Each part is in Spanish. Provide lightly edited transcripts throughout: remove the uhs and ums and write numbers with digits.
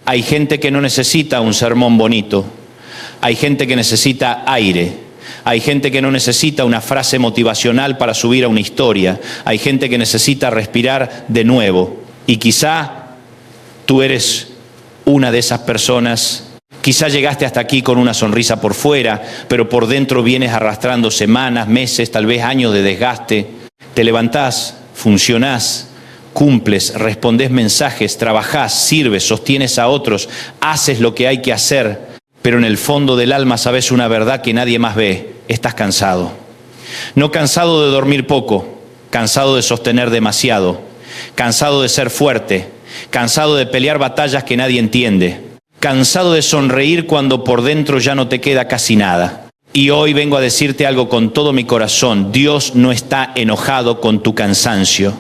Hay gente que no necesita un sermón bonito. Hay gente que necesita aire. Hay gente que no necesita una frase motivacional para subir a una historia. Hay gente que necesita respirar de nuevo. Y quizá tú eres una de esas personas. Quizá llegaste hasta aquí con una sonrisa por fuera, pero por dentro vienes arrastrando semanas, meses, tal vez años de desgaste. Te levantás, funcionás, cumples, respondés mensajes, trabajás, sirves, sostienes a otros, haces lo que hay que hacer, pero en el fondo del alma sabes una verdad que nadie más ve: estás cansado. No cansado de dormir poco, cansado de sostener demasiado, cansado de ser fuerte, cansado de pelear batallas que nadie entiende, cansado de sonreír cuando por dentro ya no te queda casi nada. Y hoy vengo a decirte algo con todo mi corazón: Dios no está enojado con tu cansancio.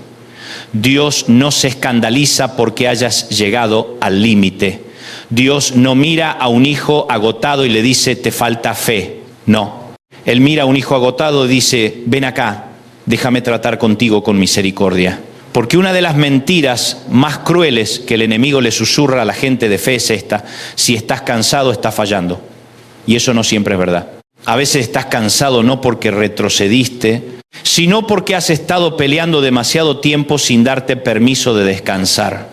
Dios no se escandaliza porque hayas llegado al límite. Dios no mira a un hijo agotado y le dice: te falta fe. No. Él mira a un hijo agotado y dice: ven acá, déjame tratar contigo con misericordia. Porque una de las mentiras más crueles que el enemigo le susurra a la gente de fe es esta: si estás cansado, estás fallando. Y eso no siempre es verdad. A veces estás cansado no porque retrocediste, sino porque has estado peleando demasiado tiempo sin darte permiso de descansar.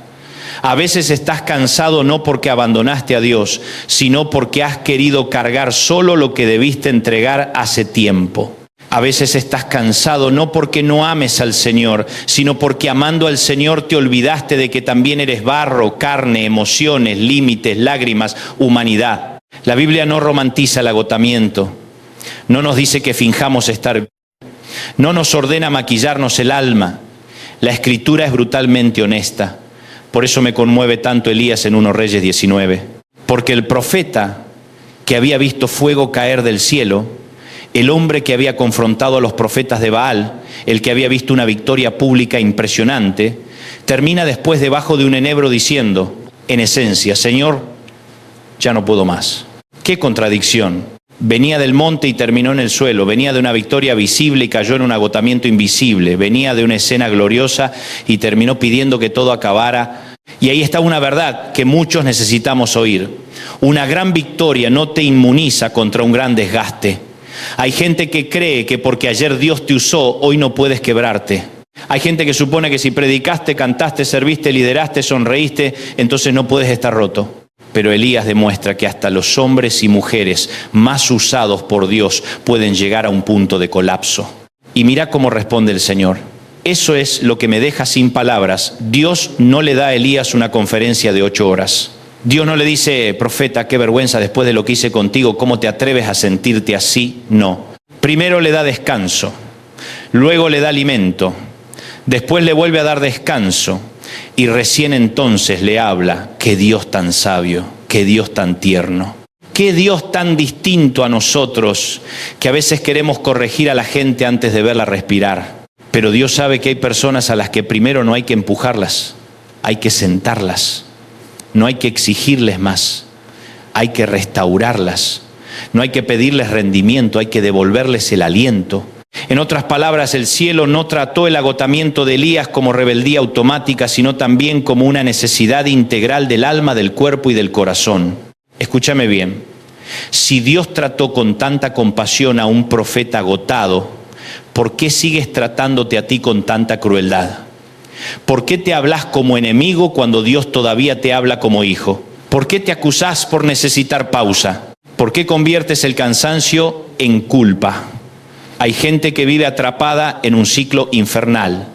A veces estás cansado no porque abandonaste a Dios, sino porque has querido cargar solo lo que debiste entregar hace tiempo. A veces estás cansado no porque no ames al Señor, sino porque amando al Señor te olvidaste de que también eres barro, carne, emociones, límites, lágrimas, humanidad. La Biblia no romantiza el agotamiento, no nos dice que finjamos estar bien, no nos ordena maquillarnos el alma. La Escritura es brutalmente honesta. Por eso me conmueve tanto Elías en 1 Reyes 19. Porque el profeta que había visto fuego caer del cielo, el hombre que había confrontado a los profetas de Baal, el que había visto una victoria pública impresionante, termina después debajo de un enebro diciendo, en esencia: Señor, ya no puedo más. ¡Qué contradicción! Venía del monte y terminó en el suelo. Venía de una victoria visible y cayó en un agotamiento invisible. Venía de una escena gloriosa y terminó pidiendo que todo acabara. Y ahí está una verdad que muchos necesitamos oír. Una gran victoria no te inmuniza contra un gran desgaste. Hay gente que cree que porque ayer Dios te usó, hoy no puedes quebrarte. Hay gente que supone que si predicaste, cantaste, serviste, lideraste, sonreíste, entonces no puedes estar roto. Pero Elías demuestra que hasta los hombres y mujeres más usados por Dios pueden llegar a un punto de colapso. Y mira cómo responde el Señor. Eso es lo que me deja sin palabras. Dios no le da a Elías una conferencia de 8 horas. Dios no le dice: profeta, qué vergüenza después de lo que hice contigo, ¿cómo te atreves a sentirte así? No. Primero le da descanso, luego le da alimento, después le vuelve a dar descanso. Y recién entonces le habla: qué Dios tan sabio, qué Dios tan tierno, qué Dios tan distinto a nosotros, que a veces queremos corregir a la gente antes de verla respirar. Pero Dios sabe que hay personas a las que primero no hay que empujarlas, hay que sentarlas. No hay que exigirles más, hay que restaurarlas. No hay que pedirles rendimiento, hay que devolverles el aliento. En otras palabras, el cielo no trató el agotamiento de Elías como rebeldía automática, sino también como una necesidad integral del alma, del cuerpo y del corazón. Escúchame bien, si Dios trató con tanta compasión a un profeta agotado, ¿por qué sigues tratándote a ti con tanta crueldad? ¿Por qué te hablas como enemigo cuando Dios todavía te habla como hijo? ¿Por qué te acusás por necesitar pausa? ¿Por qué conviertes el cansancio en culpa? Hay gente que vive atrapada en un ciclo infernal.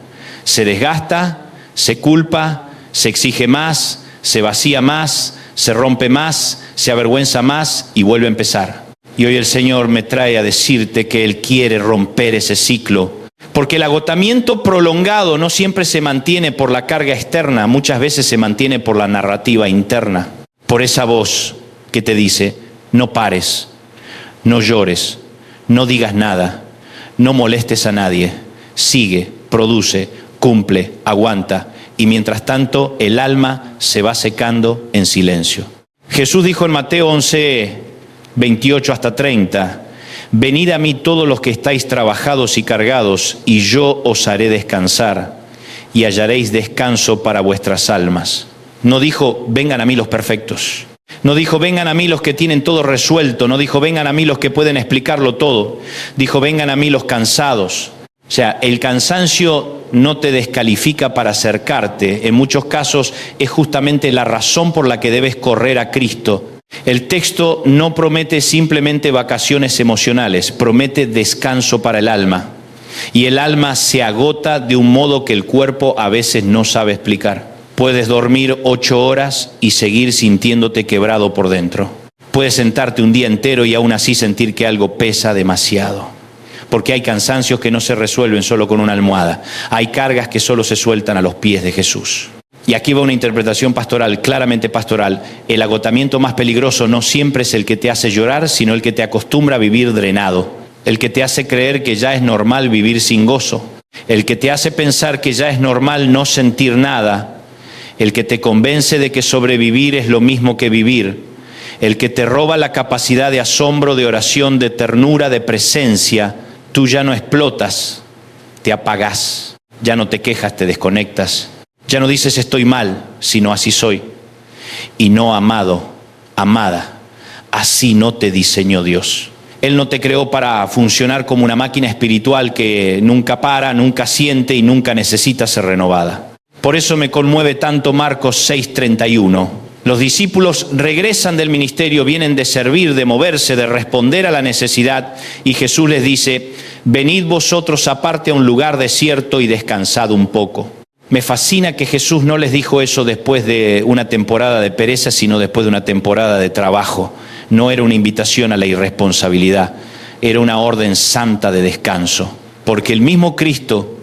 Se desgasta, se culpa, se exige más, se vacía más, se rompe más, se avergüenza más y vuelve a empezar. Y hoy el Señor me trae a decirte que Él quiere romper ese ciclo. Porque el agotamiento prolongado no siempre se mantiene por la carga externa, muchas veces se mantiene por la narrativa interna. Por esa voz que te dice: no pares, no llores, no digas nada, no molestes a nadie, sigue, produce, cumple, aguanta. Y mientras tanto el alma se va secando en silencio. Jesús dijo en Mateo 11, 28 hasta 30, venid a mí todos los que estáis trabajados y cargados, y yo os haré descansar, y hallaréis descanso para vuestras almas. No dijo, vengan a mí los perfectos. No dijo, vengan a mí los que tienen todo resuelto. No dijo, vengan a mí los que pueden explicarlo todo. Dijo, vengan a mí los cansados. O sea, el cansancio no te descalifica para acercarte. En muchos casos es justamente la razón por la que debes correr a Cristo. El texto no promete simplemente vacaciones emocionales, promete descanso para el alma. Y el alma se agota de un modo que el cuerpo a veces no sabe explicar. Puedes dormir 8 horas y seguir sintiéndote quebrado por dentro. Puedes sentarte un día entero y aún así sentir que algo pesa demasiado. Porque hay cansancios que no se resuelven solo con una almohada. Hay cargas que solo se sueltan a los pies de Jesús. Y aquí va una interpretación pastoral, claramente pastoral. El agotamiento más peligroso no siempre es el que te hace llorar, sino el que te acostumbra a vivir drenado. El que te hace creer que ya es normal vivir sin gozo. El que te hace pensar que ya es normal no sentir nada. El que te convence de que sobrevivir es lo mismo que vivir. El que te roba la capacidad de asombro, de oración, de ternura, de presencia. Tú ya no explotas, te apagás. Ya no te quejas, te desconectas. Ya no dices estoy mal, sino así soy. Y no amado, amada, así no te diseñó Dios. Él no te creó para funcionar como una máquina espiritual que nunca para, nunca siente y nunca necesita ser renovada. Por eso me conmueve tanto Marcos 6:31. Los discípulos regresan del ministerio, vienen de servir, de moverse, de responder a la necesidad, y Jesús les dice, venid vosotros aparte a un lugar desierto y descansad un poco. Me fascina que Jesús no les dijo eso después de una temporada de pereza, sino después de una temporada de trabajo. No era una invitación a la irresponsabilidad, era una orden santa de descanso, porque el mismo Cristo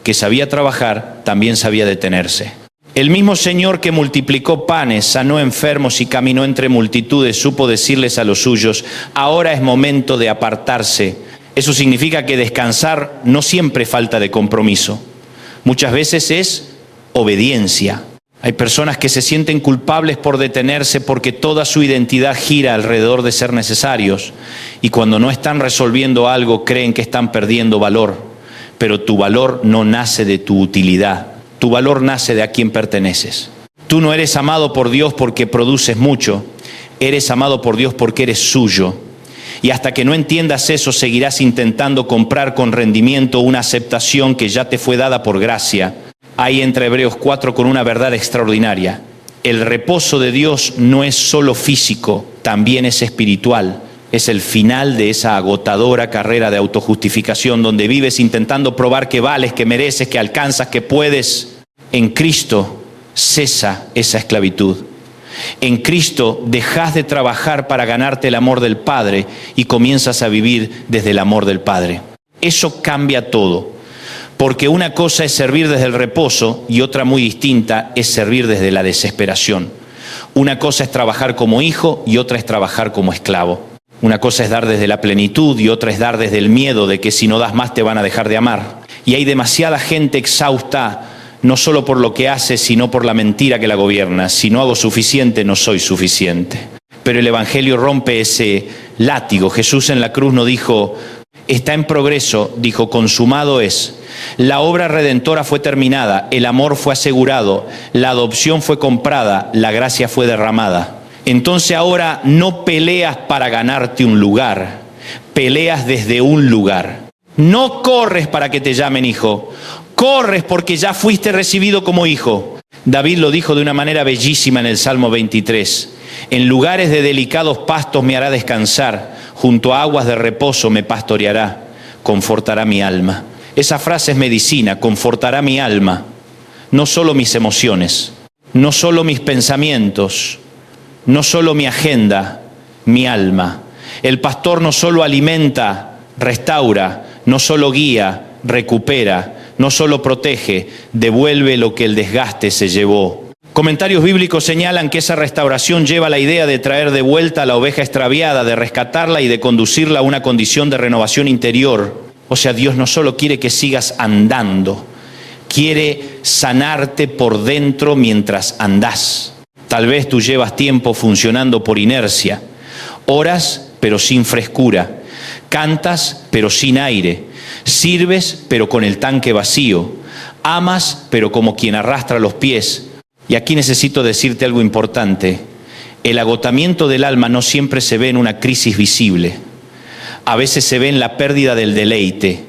que sabía trabajar, también sabía detenerse. El mismo Señor que multiplicó panes, sanó enfermos y caminó entre multitudes, supo decirles a los suyos, ahora es momento de apartarse. Eso significa que descansar no siempre es falta de compromiso. Muchas veces es obediencia. Hay personas que se sienten culpables por detenerse porque toda su identidad gira alrededor de ser necesarios. Y cuando no están resolviendo algo, creen que están perdiendo valor. Pero tu valor no nace de tu utilidad. Tu valor nace de a quién perteneces. Tú no eres amado por Dios porque produces mucho. Eres amado por Dios porque eres suyo. Y hasta que no entiendas eso, seguirás intentando comprar con rendimiento una aceptación que ya te fue dada por gracia. Ahí entra Hebreos 4 con una verdad extraordinaria. El reposo de Dios no es solo físico, también es espiritual. Es el final de esa agotadora carrera de autojustificación donde vives intentando probar que vales, que mereces, que alcanzas, que puedes. En Cristo cesa esa esclavitud. En Cristo dejas de trabajar para ganarte el amor del Padre y comienzas a vivir desde el amor del Padre. Eso cambia todo, porque una cosa es servir desde el reposo y otra muy distinta es servir desde la desesperación. Una cosa es trabajar como hijo y otra es trabajar como esclavo. Una cosa es dar desde la plenitud y otra es dar desde el miedo de que si no das más te van a dejar de amar. Y hay demasiada gente exhausta, no solo por lo que hace, sino por la mentira que la gobierna. Si no hago suficiente, no soy suficiente. Pero el Evangelio rompe ese látigo. Jesús en la cruz no dijo, está en progreso, dijo, consumado es. La obra redentora fue terminada, el amor fue asegurado, la adopción fue comprada, la gracia fue derramada. Entonces ahora no peleas para ganarte un lugar, peleas desde un lugar. No corres para que te llamen hijo, corres porque ya fuiste recibido como hijo. David lo dijo de una manera bellísima en el Salmo 23. En lugares de delicados pastos me hará descansar, junto a aguas de reposo me pastoreará, confortará mi alma. Esa frase es medicina, confortará mi alma. No solo mis emociones, no solo mis pensamientos, no solo mi agenda, mi alma. El pastor no solo alimenta, restaura, no solo guía, recupera, no solo protege, devuelve lo que el desgaste se llevó. Comentarios bíblicos señalan que esa restauración lleva la idea de traer de vuelta a la oveja extraviada, de rescatarla y de conducirla a una condición de renovación interior. O sea, Dios no solo quiere que sigas andando, quiere sanarte por dentro mientras andás. Tal vez tú llevas tiempo funcionando por inercia, oras pero sin frescura, cantas pero sin aire, sirves pero con el tanque vacío, amas pero como quien arrastra los pies, Y aquí necesito decirte algo importante. El agotamiento del alma no siempre se ve en una crisis visible. A veces se ve en la pérdida del deleite.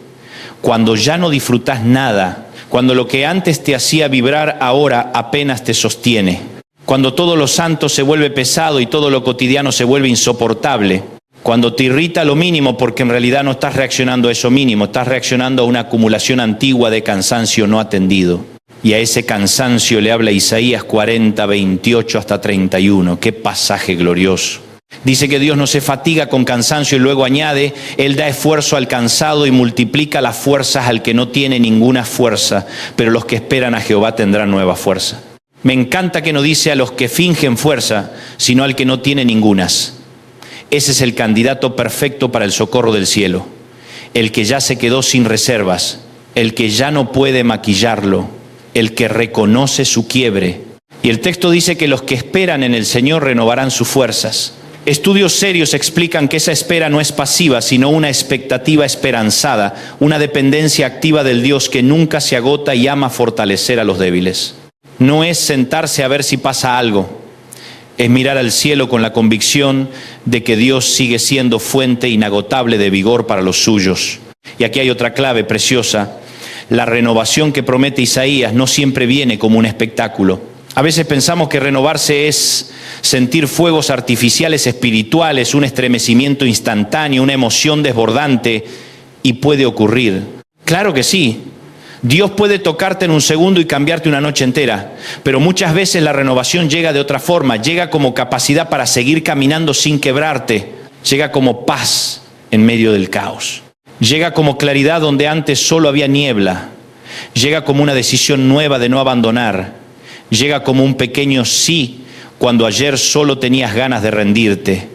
Cuando ya no disfrutas nada, cuando lo que antes te hacía vibrar ahora apenas te sostiene. Cuando todo lo santo se vuelve pesado y todo lo cotidiano se vuelve insoportable. Cuando te irrita lo mínimo porque en realidad no estás reaccionando a eso mínimo, estás reaccionando a una acumulación antigua de cansancio no atendido. Y a ese cansancio le habla Isaías 40, 28 hasta 31. ¡Qué pasaje glorioso! Dice que Dios no se fatiga con cansancio y luego añade, Él da esfuerzo al cansado y multiplica las fuerzas al que no tiene ninguna fuerza, pero los que esperan a Jehová tendrán nueva fuerza. Me encanta que no dice a los que fingen fuerza, sino al que no tiene ningunas. Ese es el candidato perfecto para el socorro del cielo. El que ya se quedó sin reservas, el que ya no puede maquillarlo, el que reconoce su quiebre. Y el texto dice que los que esperan en el Señor renovarán sus fuerzas. Estudios serios explican que esa espera no es pasiva, sino una expectativa esperanzada, una dependencia activa del Dios que nunca se agota y ama fortalecer a los débiles. No es sentarse a ver si pasa algo, es mirar al cielo con la convicción de que Dios sigue siendo fuente inagotable de vigor para los suyos. Y aquí hay otra clave preciosa. La renovación que promete Isaías no siempre viene como un espectáculo. A veces pensamos que renovarse es sentir fuegos artificiales espirituales, un estremecimiento instantáneo, una emoción desbordante, y puede ocurrir. Claro que sí. Dios puede tocarte en un segundo y cambiarte una noche entera, pero muchas veces la renovación llega de otra forma, llega como capacidad para seguir caminando sin quebrarte, llega como paz en medio del caos, llega como claridad donde antes solo había niebla, llega como una decisión nueva de no abandonar, llega como un pequeño sí cuando ayer solo tenías ganas de rendirte.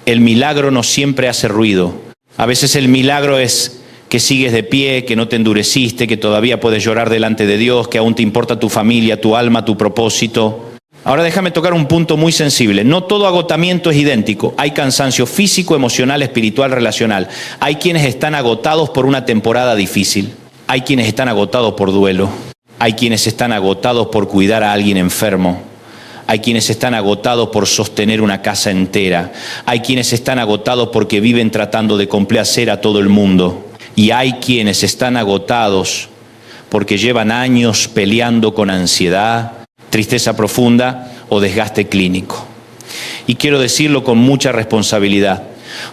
El milagro no siempre hace ruido, a veces el milagro es que sigues de pie, que no te endureciste, que todavía puedes llorar delante de Dios, que aún te importa tu familia, tu alma, tu propósito. Ahora déjame tocar un punto muy sensible. No todo agotamiento es idéntico. Hay cansancio físico, emocional, espiritual, relacional. Hay quienes están agotados por una temporada difícil. Hay quienes están agotados por duelo. Hay quienes están agotados por cuidar a alguien enfermo. Hay quienes están agotados por sostener una casa entera. Hay quienes están agotados porque viven tratando de complacer a todo el mundo. Y hay quienes están agotados porque llevan años peleando con ansiedad, tristeza profunda o desgaste clínico. Y quiero decirlo con mucha responsabilidad.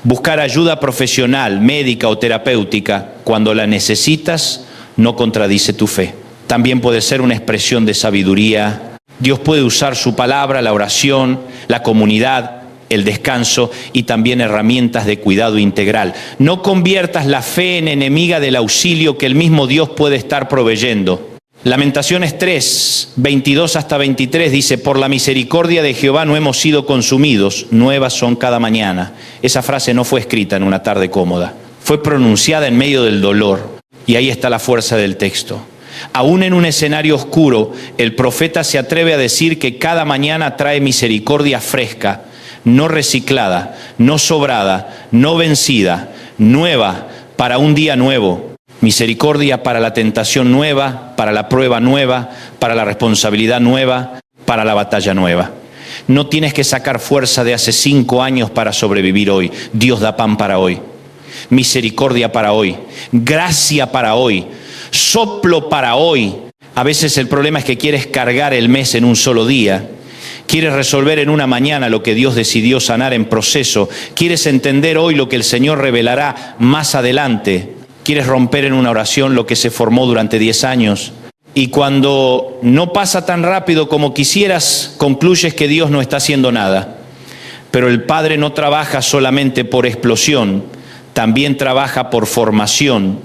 Buscar ayuda profesional, médica o terapéutica cuando la necesitas no contradice tu fe. También puede ser una expresión de sabiduría. Dios puede usar su palabra, la oración, la comunidad, el descanso y también herramientas de cuidado integral. No conviertas la fe en enemiga del auxilio que el mismo Dios puede estar proveyendo. Lamentaciones 3, 22 hasta 23 dice, por la misericordia de Jehová no hemos sido consumidos, nuevas son cada mañana. Esa frase no fue escrita en una tarde cómoda, fue pronunciada en medio del dolor. Y ahí está la fuerza del texto. Aún en un escenario oscuro, el profeta se atreve a decir que cada mañana trae misericordia fresca, no reciclada, no sobrada, no vencida, nueva para un día nuevo. Misericordia para la tentación nueva, para la prueba nueva, para la responsabilidad nueva, para la batalla nueva. No tienes que sacar fuerza de hace 5 años para sobrevivir hoy. Dios da pan para hoy, misericordia para hoy, gracia para hoy, soplo para hoy. A veces el problema es que quieres cargar el mes en un solo día. Quieres resolver en una mañana lo que Dios decidió sanar en proceso. Quieres entender hoy lo que el Señor revelará más adelante. Quieres romper en una oración lo que se formó durante 10 años. Y cuando no pasa tan rápido como quisieras, concluyes que Dios no está haciendo nada. Pero el Padre no trabaja solamente por explosión, también trabaja por formación.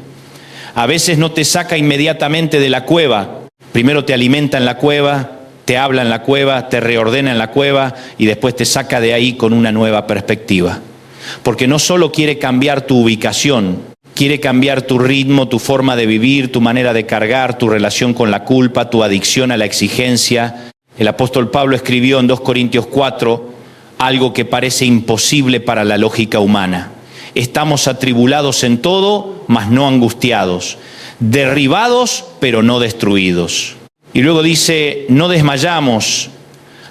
A veces no te saca inmediatamente de la cueva. Primero te alimenta en la cueva, te habla en la cueva, te reordena en la cueva y después te saca de ahí con una nueva perspectiva. Porque no solo quiere cambiar tu ubicación, quiere cambiar tu ritmo, tu forma de vivir, tu manera de cargar, tu relación con la culpa, tu adicción a la exigencia. El apóstol Pablo escribió en 2 Corintios 4 algo que parece imposible para la lógica humana. Estamos atribulados en todo, mas no angustiados, derribados, pero no destruidos. Y luego dice, no desmayamos,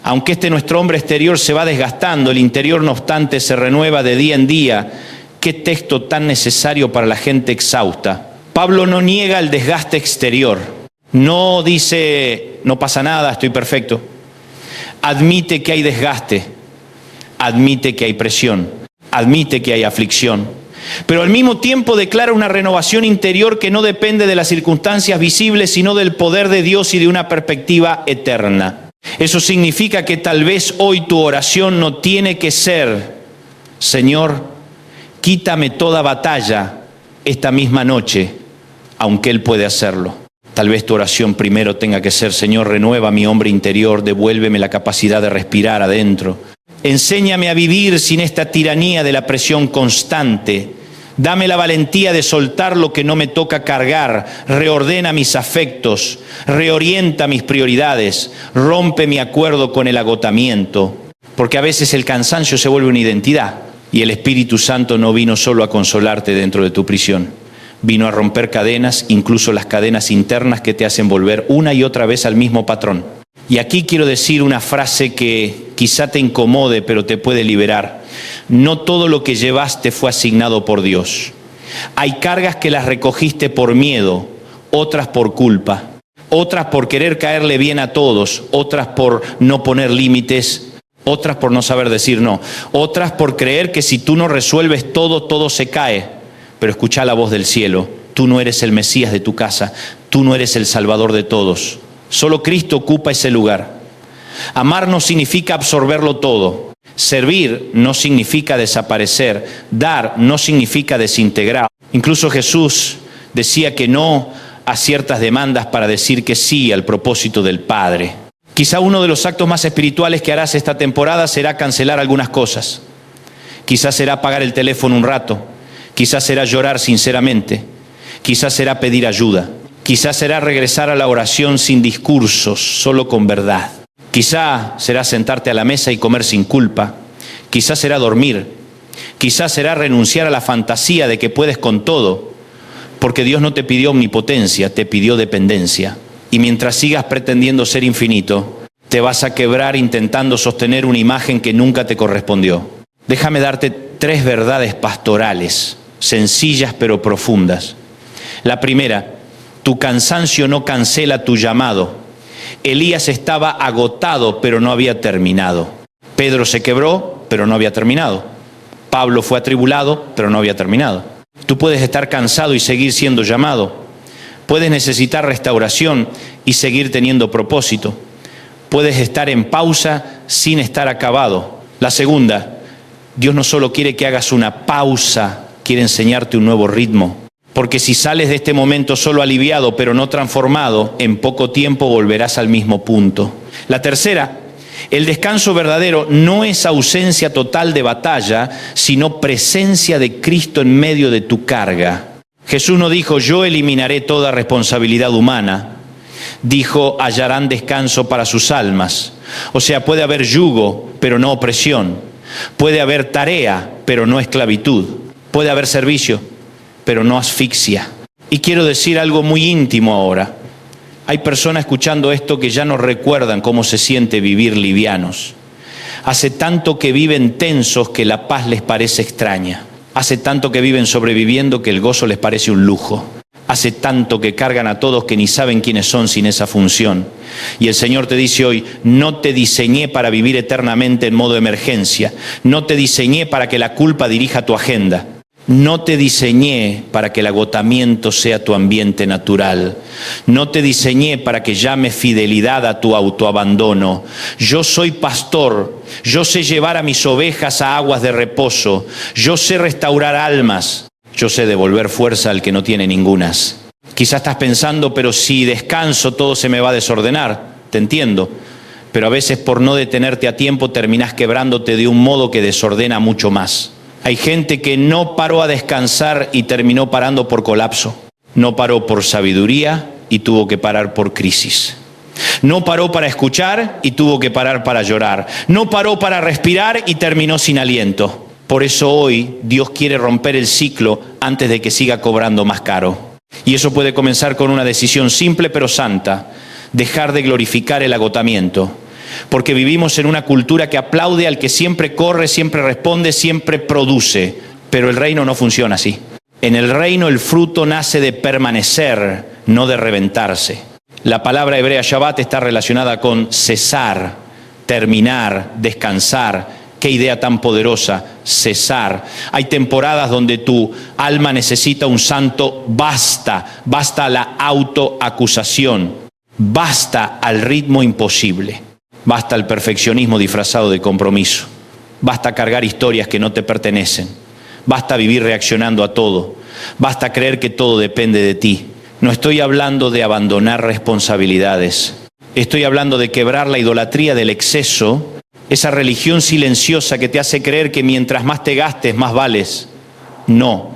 aunque nuestro hombre exterior se va desgastando, el interior no obstante se renueva de día en día. Qué texto tan necesario para la gente exhausta. Pablo no niega el desgaste exterior, no dice, no pasa nada, estoy perfecto. Admite que hay desgaste, admite que hay presión, admite que hay aflicción, pero al mismo tiempo declara una renovación interior que no depende de las circunstancias visibles, sino del poder de Dios y de una perspectiva eterna. Eso significa que tal vez hoy tu oración no tiene que ser, Señor, quítame toda batalla esta misma noche, aunque Él puede hacerlo. Tal vez tu oración primero tenga que ser, Señor, renueva mi hombre interior, devuélveme la capacidad de respirar adentro. Enséñame a vivir sin esta tiranía de la presión constante. Dame la valentía de soltar lo que no me toca cargar. Reordena mis afectos, reorienta mis prioridades, rompe mi acuerdo con el agotamiento. Porque a veces el cansancio se vuelve una identidad y el Espíritu Santo no vino solo a consolarte dentro de tu prisión. Vino a romper cadenas, incluso las cadenas internas que te hacen volver una y otra vez al mismo patrón. Y aquí quiero decir una frase que quizá te incomode, pero te puede liberar. No todo lo que llevaste fue asignado por Dios. Hay cargas que las recogiste por miedo, otras por culpa, otras por querer caerle bien a todos, otras por no poner límites, otras por no saber decir no, otras por creer que si tú no resuelves todo, todo se cae. Pero escucha la voz del cielo, tú no eres el Mesías de tu casa, tú no eres el Salvador de todos. Solo Cristo ocupa ese lugar. Amar no significa absorberlo todo. Servir no significa desaparecer. Dar no significa desintegrar. Incluso Jesús decía que no a ciertas demandas para decir que sí al propósito del Padre. Quizá uno de los actos más espirituales que harás esta temporada será cancelar algunas cosas. Quizás será apagar el teléfono un rato. Quizás será llorar sinceramente. Quizás será pedir ayuda. Quizás será regresar a la oración sin discursos, solo con verdad. Quizá será sentarte a la mesa y comer sin culpa. Quizás será dormir. Quizás será renunciar a la fantasía de que puedes con todo. Porque Dios no te pidió omnipotencia, te pidió dependencia. Y mientras sigas pretendiendo ser infinito, te vas a quebrar intentando sostener una imagen que nunca te correspondió. Déjame darte 3 verdades pastorales, sencillas pero profundas. La primera, tu cansancio no cancela tu llamado. Elías estaba agotado, pero no había terminado. Pedro se quebró, pero no había terminado. Pablo fue atribulado, pero no había terminado. Tú puedes estar cansado y seguir siendo llamado. Puedes necesitar restauración y seguir teniendo propósito. Puedes estar en pausa sin estar acabado. La segunda, Dios no solo quiere que hagas una pausa, quiere enseñarte un nuevo ritmo. Porque si sales de este momento solo aliviado, pero no transformado, en poco tiempo volverás al mismo punto. La tercera, el descanso verdadero no es ausencia total de batalla, sino presencia de Cristo en medio de tu carga. Jesús no dijo, yo eliminaré toda responsabilidad humana. Dijo, hallarán descanso para sus almas. O sea, puede haber yugo, pero no opresión. Puede haber tarea, pero no esclavitud. Puede haber servicio, pero no asfixia. Y quiero decir algo muy íntimo ahora. Hay personas escuchando esto que ya no recuerdan cómo se siente vivir livianos. Hace tanto que viven tensos que la paz les parece extraña. Hace tanto que viven sobreviviendo que el gozo les parece un lujo. Hace tanto que cargan a todos que ni saben quiénes son sin esa función. Y el Señor te dice hoy, no te diseñé para vivir eternamente en modo emergencia. No te diseñé para que la culpa dirija tu agenda. No te diseñé para que el agotamiento sea tu ambiente natural. No te diseñé para que llames fidelidad a tu autoabandono. Yo soy pastor. Yo sé llevar a mis ovejas a aguas de reposo. Yo sé restaurar almas. Yo sé devolver fuerza al que no tiene ningunas. Quizás estás pensando, pero si descanso todo se me va a desordenar. Te entiendo. Pero a veces por no detenerte a tiempo terminás quebrándote de un modo que desordena mucho más. Hay gente que no paró a descansar y terminó parando por colapso. No paró por sabiduría y tuvo que parar por crisis. No paró para escuchar y tuvo que parar para llorar. No paró para respirar y terminó sin aliento. Por eso hoy Dios quiere romper el ciclo antes de que siga cobrando más caro. Y eso puede comenzar con una decisión simple pero santa. dejar de glorificar el agotamiento, porque vivimos en una cultura que aplaude al que siempre corre, siempre responde, siempre produce, pero el reino no funciona así. En el reino el fruto nace de permanecer, no de reventarse. La palabra hebrea Shabbat está relacionada con cesar, terminar, descansar. Qué idea tan poderosa, cesar. Hay temporadas donde tu alma necesita un santo basta, basta a la autoacusación, basta al ritmo imposible, basta al perfeccionismo disfrazado de compromiso, basta cargar historias que no te pertenecen, basta vivir reaccionando a todo, basta creer que todo depende de ti. No estoy hablando de abandonar responsabilidades, estoy hablando de quebrar la idolatría del exceso, esa religión silenciosa que te hace creer que mientras más te gastes, más vales. No,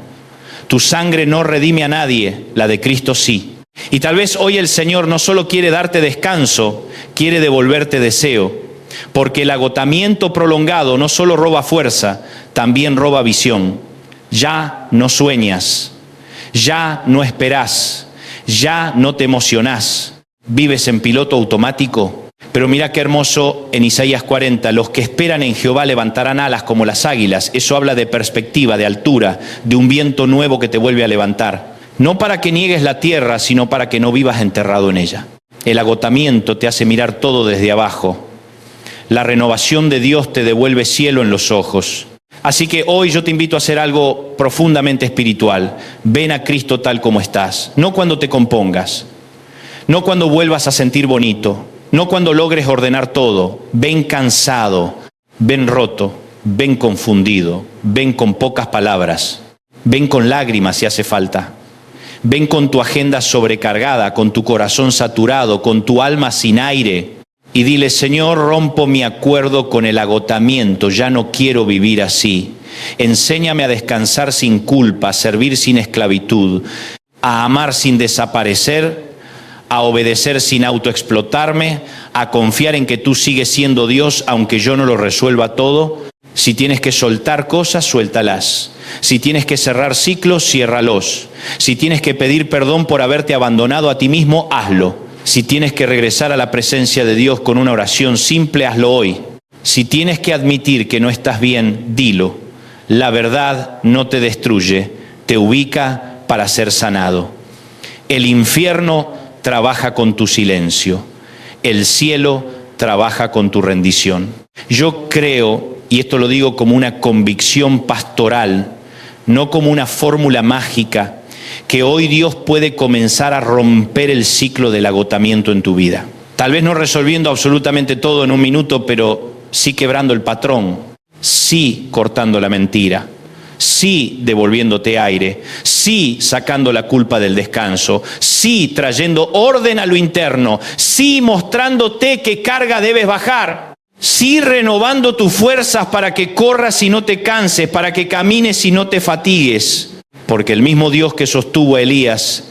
tu sangre no redime a nadie, la de Cristo sí. Y tal vez hoy el Señor no solo quiere darte descanso, quiere devolverte deseo, porque el agotamiento prolongado no solo roba fuerza, también roba visión. Ya no sueñas, ya no esperás, ya no te emocionás, vives en piloto automático. Pero mira qué hermoso en Isaías 40, los que esperan en Jehová levantarán alas como las águilas. Eso habla de perspectiva, de altura, de un viento nuevo que te vuelve a levantar. No para que niegues la tierra, sino para que no vivas enterrado en ella. El agotamiento te hace mirar todo desde abajo. La renovación de Dios te devuelve cielo en los ojos. Así que hoy yo te invito a hacer algo profundamente espiritual. Ven a Cristo tal como estás. No cuando te compongas, no cuando vuelvas a sentir bonito, no cuando logres ordenar todo. Ven cansado, ven roto, ven confundido, ven con pocas palabras, ven con lágrimas si hace falta. Ven con tu agenda sobrecargada, con tu corazón saturado, con tu alma sin aire. Y dile, Señor, rompo mi acuerdo con el agotamiento, ya no quiero vivir así. Enséñame a descansar sin culpa, a servir sin esclavitud, a amar sin desaparecer, a obedecer sin autoexplotarme, a confiar en que tú sigues siendo Dios aunque yo no lo resuelva todo. Si tienes que soltar cosas, suéltalas. Si tienes que cerrar ciclos, ciérralos. Si tienes que pedir perdón por haberte abandonado a ti mismo, hazlo. Si tienes que regresar a la presencia de Dios con una oración simple, hazlo hoy. Si tienes que admitir que no estás bien, dilo. La verdad no te destruye, te ubica para ser sanado. El infierno trabaja con tu silencio. El cielo trabaja con tu rendición. Yo creo, y esto lo digo como una convicción pastoral, no como una fórmula mágica, que hoy Dios puede comenzar a romper el ciclo del agotamiento en tu vida. Tal vez no resolviendo absolutamente todo en un minuto, pero sí quebrando el patrón, sí cortando la mentira, sí devolviéndote aire, sí sacando la culpa del descanso, sí trayendo orden a lo interno, sí mostrándote qué carga debes bajar, sí renovando tus fuerzas para que corras y no te canses, para que camines y no te fatigues. Porque el mismo Dios que sostuvo a Elías,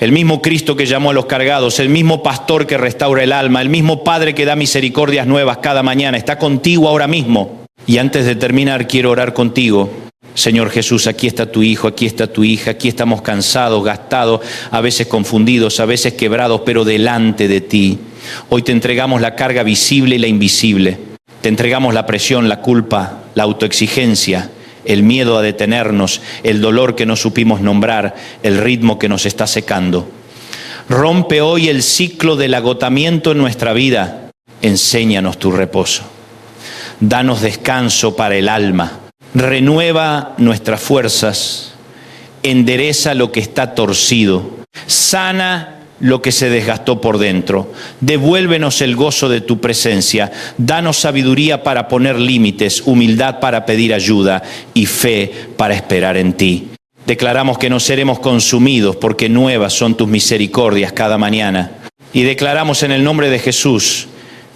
el mismo Cristo que llamó a los cargados, el mismo pastor que restaura el alma, el mismo Padre que da misericordias nuevas cada mañana, está contigo ahora mismo. Y antes de terminar, quiero orar contigo. Señor Jesús, aquí está tu hijo, aquí está tu hija, aquí estamos cansados, gastados, a veces confundidos, a veces quebrados, pero delante de ti. Hoy te entregamos la carga visible y la invisible. Te entregamos la presión, la culpa, la autoexigencia, el miedo a detenernos, el dolor que no supimos nombrar, el ritmo que nos está secando. Rompe hoy el ciclo del agotamiento en nuestra vida. Enséñanos tu reposo. Danos descanso para el alma. Renueva nuestras fuerzas. Endereza lo que está torcido. Sana lo que se desgastó por dentro. Devuélvenos el gozo de tu presencia. Danos sabiduría para poner límites, humildad para pedir ayuda y fe para esperar en ti. Declaramos que no seremos consumidos porque nuevas son tus misericordias cada mañana. Y declaramos en el nombre de Jesús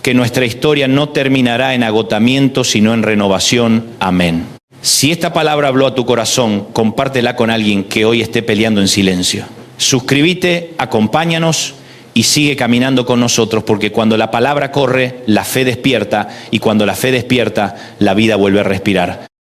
que nuestra historia no terminará en agotamiento, sino en renovación. Amén. Si esta palabra habló a tu corazón, compártela con alguien que hoy esté peleando en silencio. Suscríbete, acompáñanos y sigue caminando con nosotros, porque cuando la palabra corre, la fe despierta, y cuando la fe despierta, la vida vuelve a respirar.